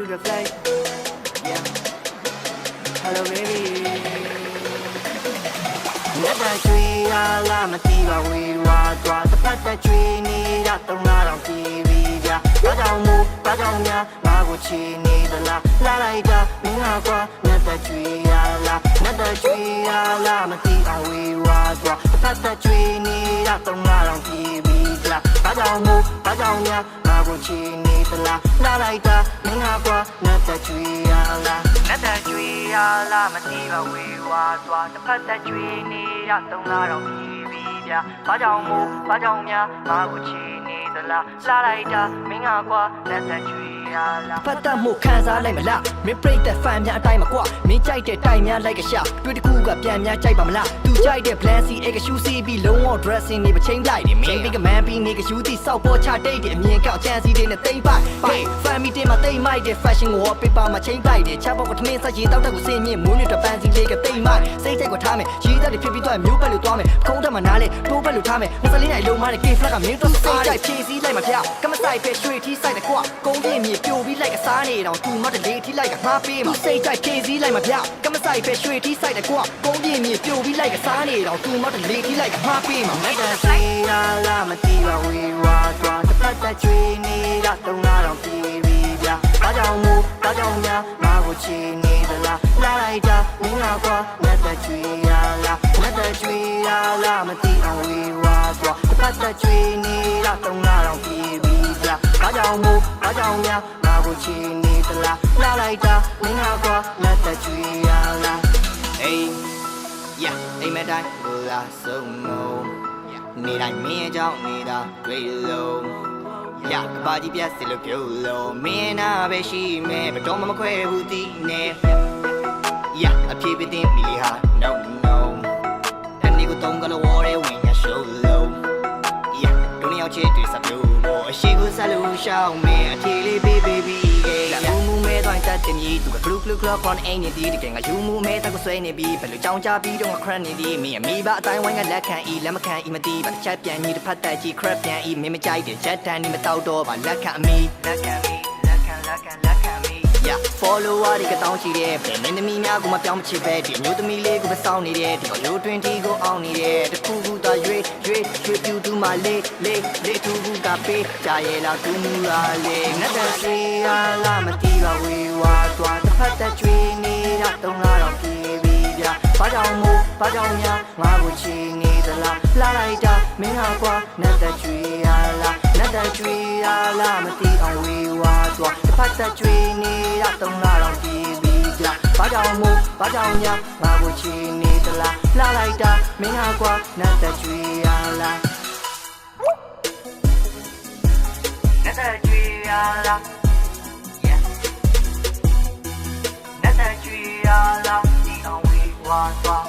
the flight. Yeah. Hello baby. Never tree la mativa we wa the pata tree ni da tong la dong TV ja. Ba dong ya ma go chi ni da la lai da ming ha kwa never tree la mativa we wa the pata tree ni da tong la dong TV ja. Ba dong ya ma go chi ni da la lai da ming ha kwa never tree la mativa we wa the pata tree ni da tong la dong TV ja. Ba dong ya ma go chi ni da la lai da ming ha kwa never treeပတ်သက်မှုခံစားလိုက်မလားမင်းပြိတ္တဖန်များအတိုင်းမကွာမင်းကြိုက်တဲ့တိုင်များလိုက်ကရှာတွေ့တခုကပြန်များကြိုက်ပါမလားသူကြိုက်တဲ့ plan C အေကရှူစီပြီးလုံးဝ dressing နေပချင်းလိုက်တယ်မင်းဘီကမန်ပြီးနေကရှူတီစောက်ပေါ်ချတိတ်တယ်အမြင်ကောက်ချမ်းစီတွေနဲ့တိမ့်ပိုက် fan meeting မှာတိမ့်မိုက်တဲ့ fashion wallpaper မှာချင်းလိုက်တယ်ချက်ပေါက်ကထမင်းစရေးတောက်တက်ကိုစင်မြင့်မွေးနေတဲ့ fancy လေးကတိမ့်မိုက်စိတ်စိတ်ကိုထားမယ်ရေးသားတွေဖြစ်ပြီးတော့မျိုးပတ်လို့သွားမယ်ခုံးတက်မှာနားလေတိုးပတ်လို့ထားမယ်24နိုင်လုံးမတဲ့ K flag ကမင်းတို့စိတ်ကြိုက်ဖြည့်စည်းလိုက်မှာဖျောက်ကမဆိုင်ပဲရွှေထီးဆိုင်တဲ့ကွာကုန်းပြင်းမြေပြိုပြီးလိုက်ကစားနေတော့သူမတလေးထီးလိုက်ကမှားပေးမှာစိတ်ကြိုက်ဖြည့်စည်းလိုက်မှာဖျောက်ကမဆိုင်ပဲရွှေထီးဆိုင်တဲ့ကွာကုန်းပြင်းမြေပြိုပြီးလိုက်ကစားနေတော့သူမတလေးထီးလိုက်ကမှားပေးမှာမတန်စီလာမတီးပါဝေဝါတော့တစ်ပတ်သက်ချွေနေတာတုံးလာတော့ပြေးပြီးဗျာဘာကြောင့်များငါကိုချီနေသလားလာလိုက်တာမင်းကကွာမတန်ချွေရလားမတီးအောင်ဝေဝါတော့တစ်ပတ်သက်ချွေနေတာတုံးလာတော့ပြေးပြီးဗျာဘာကြောင့်များငါကိုချီနေသလားလာလိုက်တာမင်းကကွာမတန်ချွေရလား Hey yeah အိမ်မတိုင်းကိုလာဆုံးလို့နေတိုင်းမင်းကြောင့်နေတာတွေ့လို့ရကဘာကြီးပြတ်စလို့ပြုလို့မင်းနာပဲရှိမယ်ဘတော်မခွဲဘူးတီးနေရအပြေးပြင်းမိလေဟာ no တနေ့ကိုတုံးကလေးဝေါ်ရဲဝင်ရရှိုးလို့ရတို့နှစ်ယောက်ချစ်တွေ့စပ်လို့အရှိကိုဆက်လို့ရှောင်းမယ်အထီးလေး baby လာမူမဲတိုင်းတက်တင်ကြီးသူက club on အိမ်နေဒီတကယ်ငါယူမူမဲတက်ကိုဆွဲနေပြီးဘယ်လိုကြောင်ကြပြီးတော့ငါ crap နေဒီမင်းအမိဘအတိုင်းဝိုင်းကလက်ခံဤလက်မခံဤမတီးပါချက်ပြန်ကြီးတစ်ဖက်တက်ကြီး crap ပြန်ဤမင်းမကြိုက်တဲ့ချက်တန်ဒီမတောက်တော့ပါလက်ခံအမိလက်ခံမီ Yeah follower တွေကတောင်းချီတဲ့ဘယ်မင်းသမီးများကိုမပြောင်းမချစ်ပဲဒီမျိုးသမီးလေးကိုမစောင်းနေတဲ့ဒီကိုရိုးတွင်တီကိုအောင်နေတဲ့တခုခုသာရွေးပြူတူမလေးတူခုကပေးကြရဲ့လားသူမူလာလေငတ်တဲ့စီလာမတီးပါဝေဝါသွားတစ်ဖက်သက်ချွေနေတာတုံးလာတော့ပြေးပြီးဗျာဘာကြောင့်များငါကိုချီနေသလားလာလိုက်တာမင်းဟာကွာငတ်တဲ့ချွေရလားမတီးအောင်ဝေဝါသွားတစ်ဖက်သက်ချွေနေတာတုံးလာတော့ပြေးပြီးဗျာဘာကြောင့်များငါကိုချီနေသလားလာလိုက်တာမင်းဟာကွာငတ်တဲ့ချွေရလားငတ်တဲ့ချွေရလား Yeah ငတ်တဲ့ချွေရလားတီးအောင်ဝေဝါသွား